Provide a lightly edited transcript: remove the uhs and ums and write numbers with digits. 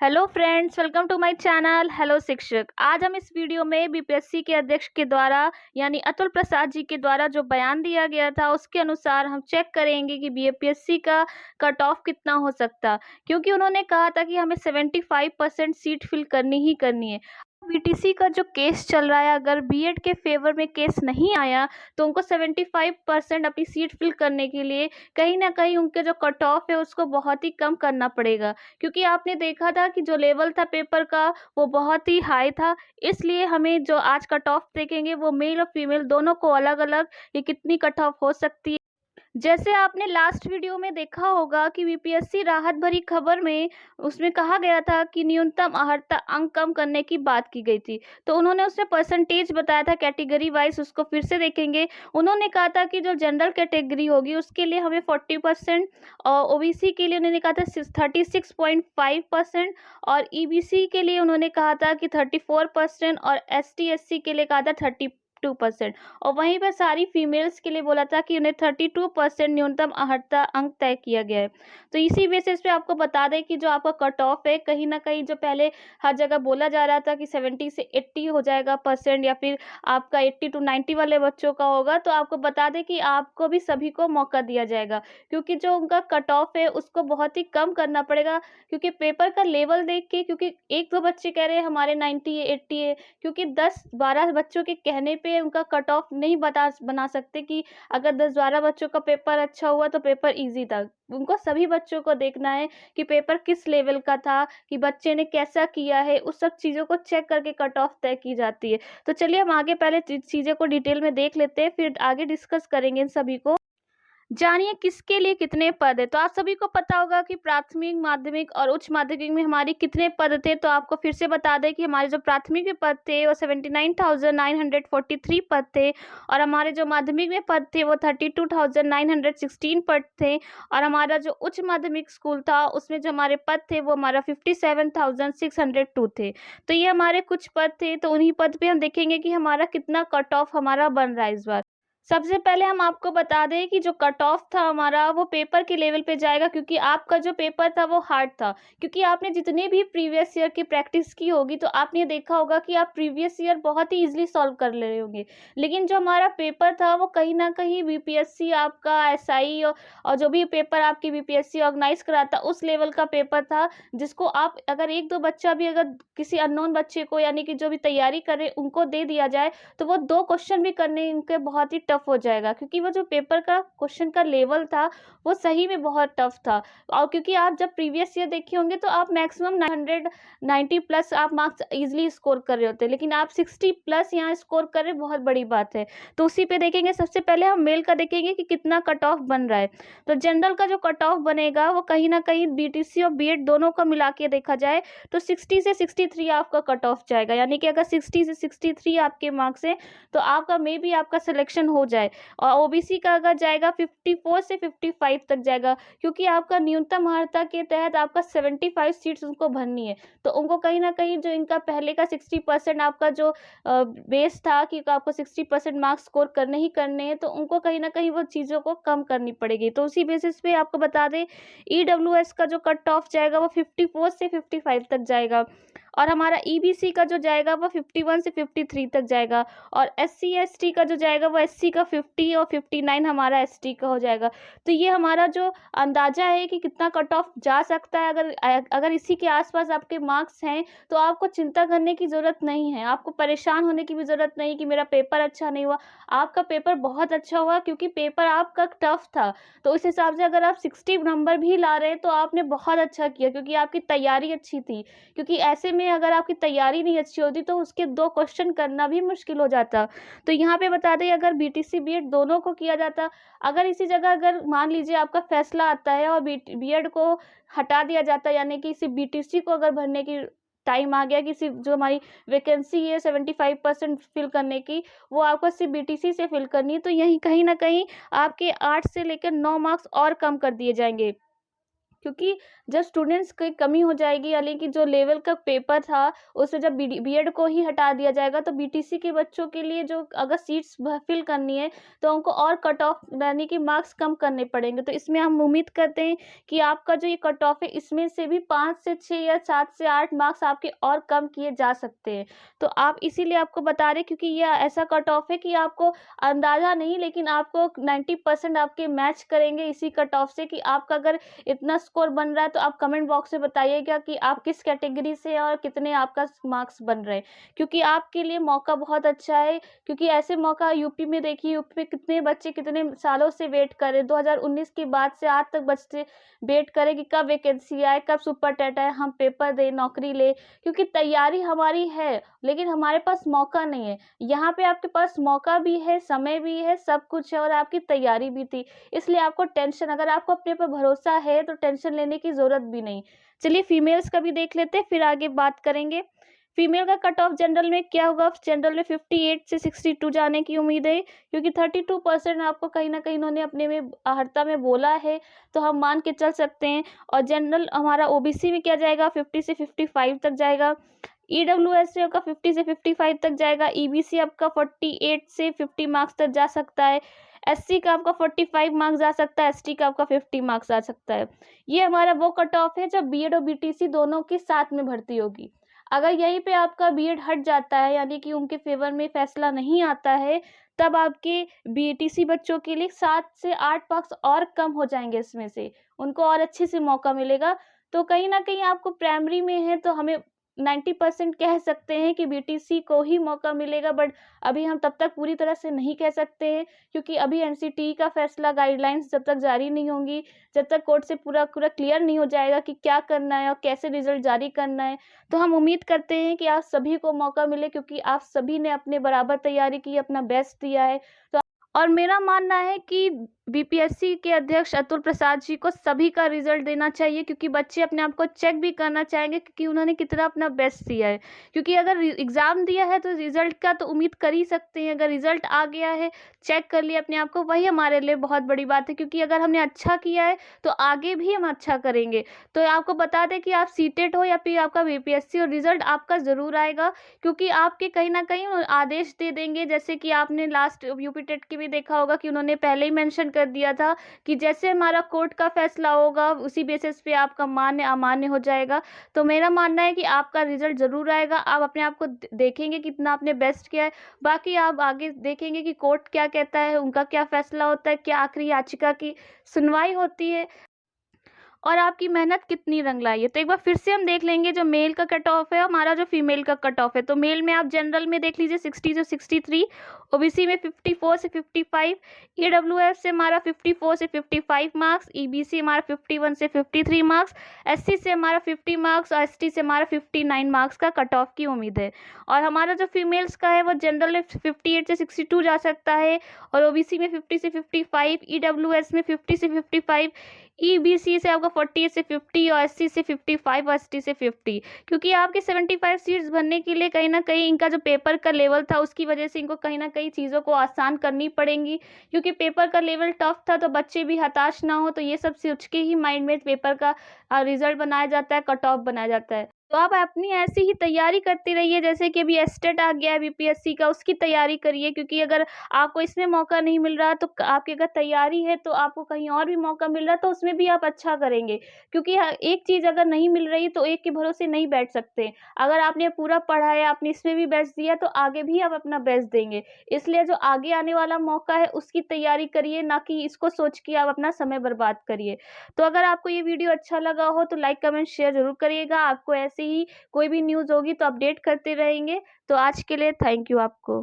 Hello friends, welcome to my channel hello शिक्षक। आज हम इस वीडियो में बीपीएससी के अध्यक्ष के द्वारा यानी अतुल प्रसाद जी के द्वारा जो बयान दिया गया था उसके अनुसार हम चेक करेंगे कि बीपीएससी का कट ऑफ कितना हो सकता, क्योंकि उन्होंने कहा था कि हमें 75% सीट फिल करनी ही करनी है। बीटीसी का जो केस चल रहा है, अगर बीएड के फेवर में केस नहीं आया तो उनको 75% अपनी सीट फिल करने के लिए कहीं ना कहीं उनके जो कट ऑफ है उसको बहुत ही कम करना पड़ेगा, क्योंकि आपने देखा था कि जो लेवल था पेपर का वो बहुत ही हाई था। इसलिए हमें जो आज कट ऑफ देखेंगे वो मेल और फीमेल दोनों को अलग अलग ये कितनी कट ऑफ हो सकती है। जैसे आपने लास्ट वीडियो में देखा होगा कि बीपीएससी राहत भरी खबर में उसमें कहा गया था कि न्यूनतम अर्हता अंक कम करने की बात की गई थी, तो उन्होंने उसमें परसेंटेज बताया था कैटेगरी वाइज। उसको फिर से देखेंगे। उन्होंने कहा था कि जो जनरल कैटेगरी होगी उसके लिए हमें 40% और ओबीसी के लिए उन्होंने कहा था 36.5% और ईबीसी के लिए उन्होंने कहा था कि 34% और एसटी एससी के लिए कहा था 32%। और वहीं पर सारी फीमेल्स के लिए बोला था कि उन्हें 32% न्यूनतम अर्हता अंक तय किया गया है। तो इसी बेसिस पे आपको बता दें कि जो आपका कट ऑफ है कहीं ना कहीं जो पहले हर जगह बोला जा रहा था कि 70 से 80 हो जाएगा परसेंट या फिर आपका 80 to 90 वाले बच्चों का होगा, तो आपको बता दें कि आपको भी सभी को मौका दिया जाएगा, क्योंकि जो उनका कट ऑफ है उसको बहुत ही कम करना पड़ेगा। क्योंकि पेपर का लेवल देख के, क्योंकि एक दो बच्चे कह रहे हैं हमारे 90 है 80 है, क्योंकि 10-12 बच्चों के कहने पे उनका कट ऑफ नहीं बना सकते कि अगर 10-12 बच्चों का पेपर अच्छा हुआ तो पेपर इजी था। उनको सभी बच्चों को देखना है कि पेपर किस लेवल का था, कि बच्चे ने कैसा किया है, उस सब चीज़ों को चेक करके कट ऑफ तय की जाती है। तो चलिए हम आगे पहले चीज़ें को डिटेल में देख लेते हैं, फिर आगे डिस्कस करेंगे इन सभी को। जानिए किसके लिए कितने पद है। तो आप सभी को पता होगा कि प्राथमिक, माध्यमिक और उच्च माध्यमिक में हमारी कितने पद थे। तो आपको फिर से बता दें कि हमारे जो प्राथमिक में पद थे वो 79,943 पद थे और हमारे जो माध्यमिक में पद थे वो 32,916 पद थे और हमारा जो उच्च माध्यमिक स्कूल था उसमें जो हमारे पद थे वो हमारा 57,602 थे। तो ये हमारे कुछ पद थे। तो उन्हीं पद पे हम देखेंगे कि हमारा कितना कट ऑफ हमारा बन रहा है इस बार। सबसे पहले हम आपको बता दें कि जो कट ऑफ था हमारा वो पेपर के लेवल पे जाएगा, क्योंकि आपका जो पेपर था वो हार्ड था। क्योंकि आपने जितने भी प्रीवियस ईयर की प्रैक्टिस की होगी तो आपने देखा होगा कि आप प्रीवियस ईयर बहुत ही इजीली सॉल्व कर ले रहे होंगे। लेकिन जो हमारा पेपर था वो कहीं ना कहीं बीपीएससी आपका एसआई और जो भी पेपर आपकी बीपीएससी ऑर्गेनाइज कराता उस लेवल का पेपर था, जिसको आप अगर एक दो बच्चा भी अगर किसी अननोन बच्चे को यानी कि जो भी तैयारी करे उनको दे दिया जाए तो वो 2 क्वेश्चन भी करने उनके बहुत ही टफ हो जाएगा, क्योंकि वो जो पेपर का क्वेश्चन का लेवल था वो सही में बहुत टफ था। और क्योंकि आप जब प्रीवियस ईयर देखे होंगे तो आप मैक्सिमम 990 प्लस आप मार्क्स इजीली स्कोर कर रहे होते हैं, लेकिन आप 60 प्लस यहाँ स्कोर कर रहे, बहुत बड़ी बात है। तो उसी पे देखेंगे। सबसे पहले हम मेल का देखेंगे कि कितना कट ऑफ बन रहा है। तो जनरल का जो कट ऑफ बनेगा वो कहीं ना कहीं बीटीसी और बीएड दोनों का मिला के देखा जाए तो 60 से 63 आपका कट ऑफ जाएगा। यानी कि अगर 60 से 63 आपके मार्क्स हैं तो आपका मे बी आपका सिलेक्शन हो जाए। और ओबीसी का अगर जाएगा 54 से 55 तक जाएगा, क्योंकि आपका न्यूनतम अर्हता के तहत आपका 75 सीट्स उनको भरनी है। तो उनको कहीं ना कहीं जो इनका पहले का 60% आपका जो बेस था कि आपको 60% मार्क्स स्कोर करने ही करने हैं, तो उनको कहीं ना कहीं वो चीज़ों को कम करनी पड़ेगी। तो उसी बेसिस पे आपको बता दें ईडब्ल्यूएस का जो कट ऑफ जाएगा वो 54 से 55 तक जाएगा और हमारा ईबीसी का जो जाएगा वो 51 से 53 तक जाएगा और एससी एसटी का जो जाएगा वो एससी का 50 और 59 हमारा एसटी का हो जाएगा। तो ये हमारा जो अंदाजा है कि कितना कट ऑफ जा सकता है। अगर अगर इसी के आसपास आपके मार्क्स हैं तो आपको चिंता करने की ज़रूरत नहीं है, आपको परेशान होने की भी ज़रूरत नहीं कि मेरा पेपर अच्छा नहीं हुआ। आपका पेपर बहुत अच्छा हुआ, क्योंकि पेपर आपका टफ था। तो उस हिसाब से अगर आप 60 नंबर भी ला रहे हैं तो आपने बहुत अच्छा किया, क्योंकि आपकी तैयारी अच्छी थी। क्योंकि ऐसे में अगर आपकी तैयारी नहीं अच्छी होती तो उसके 2 क्वेश्चन करना भी मुश्किल हो जाता। तो यहाँ पे बता दें अगर बीटीसी बीएड दोनों को किया जाता, अगर इसी जगह अगर मान लीजिए आपका फैसला आता है और बीएड को हटा दिया जाता, यानी कि सिर्फ बीटीसी को अगर भरने की टाइम आ गया कि सिर्फ जो हमारी वैकेंसी है 75% फिल करने की वो आपको सिर्फ बीटीसी से फिल करनी है, तो यही कहीं ना कहीं आपके 8 से लेकर 9 मार्क्स और कम कर दिए जाएंगे। क्योंकि जब स्टूडेंट्स की कमी हो जाएगी, यानी कि जो लेवल का पेपर था, उससे जब बीएड को ही हटा दिया जाएगा, तो बीटीसी के बच्चों के लिए जो अगर सीट्स फिल करनी है, तो उनको और कट ऑफ यानी कि मार्क्स कम करने पड़ेंगे। तो इसमें हम उम्मीद करते हैं कि आपका जो ये कट ऑफ है, इसमें से भी 5 से 6 या 7 से 8 मार्क्स आपके और कम किए जा सकते हैं। तो आप इसीलिए आपको बता रहे हैं, क्योंकि ये ऐसा कट ऑफ है कि आपको अंदाज़ा नहीं, लेकिन आपको 90% आपके मैच करेंगे इसी कट ऑफ से, कि आपका अगर इतना स्कोर बन रहा है, तो आप कमेंट बॉक्स में बताइएगा कि आप किस कैटेगरी से हैं और कितने आपका मार्क्स बन रहे हैं। क्योंकि आपके लिए मौका बहुत अच्छा है, क्योंकि ऐसे मौका यूपी में देखिए, यूपी में कितने बच्चे कितने सालों से वेट कर रहे हैं। 2019 के बाद से आज तक बच्चे वेट करें कि कब वैकेंसी आए, कब सुपर टेट आए, हम पेपर दें, नौकरी ले, क्योंकि तैयारी हमारी है, लेकिन हमारे पास मौका नहीं है। यहाँ पे आपके पास मौका भी है, समय भी है, सब कुछ है, और आपकी तैयारी भी थी। इसलिए आपको टेंशन, अगर आपको अपने पर भरोसा है, तो टेंशन लेने की ज़रूरत भी नहीं। चलिए फीमेल्स का भी देख लेते हैं, फिर आगे बात करेंगे। फीमेल का कट ऑफ जनरल में क्या होगा? जनरल में 58 से 62 जाने की उम्मीद है, क्योंकि 32% आपको कहीं न कहीं इन्होंने अपने में आहर्ता में बोला है, तो हम मान के चल सकते हैं। और जनरल हमारा ओबीसी में क्या जाएगा? 50 से 55 तक जाएगा। ईडब्ल्यूएस आपका 50 से 55 तक जाएगा। ईबीसी आपका 48 से 50 मार्क्स तक जा सकता है। एससी का आपका 45 मार्क्स जा सकता है। एसटी का आपका 50 मार्क्स आ सकता है। ये हमारा वो कट ऑफ है जब बीएड और बीटीसी दोनों की साथ में भर्ती होगी। अगर यहीं पे आपका बीएड हट जाता है, यानी कि उनके फेवर में फैसला नहीं आता है, तब आपके बीटीसी बच्चों के लिए 7 से 8 मार्क्स और कम हो जाएंगे, इसमें से उनको और अच्छे से मौका मिलेगा। तो कहीं ना कहीं आपको प्राइमरी में है, तो हमें 90% कह सकते हैं कि बीटीसी को ही मौका मिलेगा, बट अभी हम तब तक पूरी तरह से नहीं कह सकते हैं, क्योंकि अभी एनसीटीई का फैसला, गाइडलाइंस जब तक जारी नहीं होंगी, जब तक कोर्ट से पूरा पूरा क्लियर नहीं हो जाएगा कि क्या करना है और कैसे रिजल्ट जारी करना है, तो हम उम्मीद करते हैं कि आप सभी को मौका मिले, क्योंकि आप सभी ने अपने बराबर तैयारी की, अपना बेस्ट दिया है। तो और मेरा मानना है कि बीपीएससी के अध्यक्ष अतुल प्रसाद जी को सभी का रिजल्ट देना चाहिए, क्योंकि बच्चे अपने आप को चेक भी करना चाहेंगे कि उन्होंने कितना अपना बेस्ट दिया है। क्योंकि अगर एग्ज़ाम दिया है, तो रिजल्ट का तो उम्मीद कर ही सकते हैं। अगर रिजल्ट आ गया है, चेक कर लिया अपने आप को, वही हमारे लिए बहुत बड़ी बात है, क्योंकि अगर हमने अच्छा किया है, तो आगे भी हम अच्छा करेंगे। तो आपको बता दें कि आप सीटेट हो या फिर आपका बीपीएससी हो, रिजल्ट आपका ज़रूर आएगा, क्योंकि आपके कहीं ना कहीं वो आदेश दे देंगे। जैसे कि आपने लास्ट यूपी टेट की भी देखा होगा कि उन्होंने पहले ही मेंशन कर दिया था कि जैसे हमारा कोर्ट का फैसला होगा, उसी बेसिस पे आपका मान्य अमान्य हो जाएगा। तो मेरा मानना है कि आपका रिजल्ट ज़रूर आएगा। आप अपने आप को देखेंगे कितना आपने बेस्ट किया है, बाकी आप आगे देखेंगे कि कोर्ट क्या कहता है, उनका क्या फैसला होता है, क्या आखिरी याचिका की सुनवाई होती है, और आपकी मेहनत कितनी रंग लाई है। तो एक बार फिर से हम देख लेंगे जो मेल का कट ऑफ है, हमारा जो फीमेल का कट ऑफ है। तो मेल में आप जनरल में देख लीजिए 60 से 63, ओबीसी में 54 से 55, ईडब्ल्यूएस से हमारा 54 से 55 मार्क्स, ईबीसी हमारा 51 से 53 मार्क्स, एससी से हमारा 50 मार्क्स और एसटी से हमारा 59 मार्क्स का कट ऑफ की उम्मीद है। और हमारा जो फीमेल्स का है, वो जनरल में 58 से 62 जा सकता है, और ओबीसी में 50 से 55, ईडब्ल्यूएस में 50 से 55, ईबीसी से आपका 48 से 50 और एससी से 55 और एसटी से 50। क्योंकि आपके 75 सीट्स भरने के लिए कहीं ना कहीं इनका जो पेपर का लेवल था, उसकी वजह से इनको कहीं ना कहीं चीज़ों को आसान करनी पड़ेंगी, क्योंकि पेपर का लेवल टफ था, तो बच्चे भी हताश ना हो। तो ये सब सोच के ही माइंड में पेपर का रिजल्ट बनाया जाता है, कट ऑफ बनाया जाता है। तो आप अपनी ऐसी ही तैयारी करते रहिए, जैसे कि अभी एस्टेट आ गया है बीपीएससी का, उसकी तैयारी करिए, क्योंकि अगर आपको इसमें मौका नहीं मिल रहा, तो आपकी अगर तैयारी है, तो आपको कहीं और भी मौका मिल रहा है, तो उसमें भी आप अच्छा करेंगे। क्योंकि एक चीज़ अगर नहीं मिल रही, तो एक के भरोसे नहीं बैठ सकते। अगर आपने पूरा पढ़ा है, आपने इसमें भी बेस्ट दिया, तो आगे भी आप अपना बेस्ट देंगे। इसलिए जो आगे आने वाला मौका है, उसकी तैयारी करिए, ना कि इसको सोच के आप अपना समय बर्बाद करिए। तो अगर आपको ये वीडियो अच्छा लगा हो, तो लाइक कमेंट शेयर ज़रूर करिएगा। आपको ऐसे ही कोई भी न्यूज़ होगी तो अपडेट करते रहेंगे। तो आज के लिए थैंक यू आपको।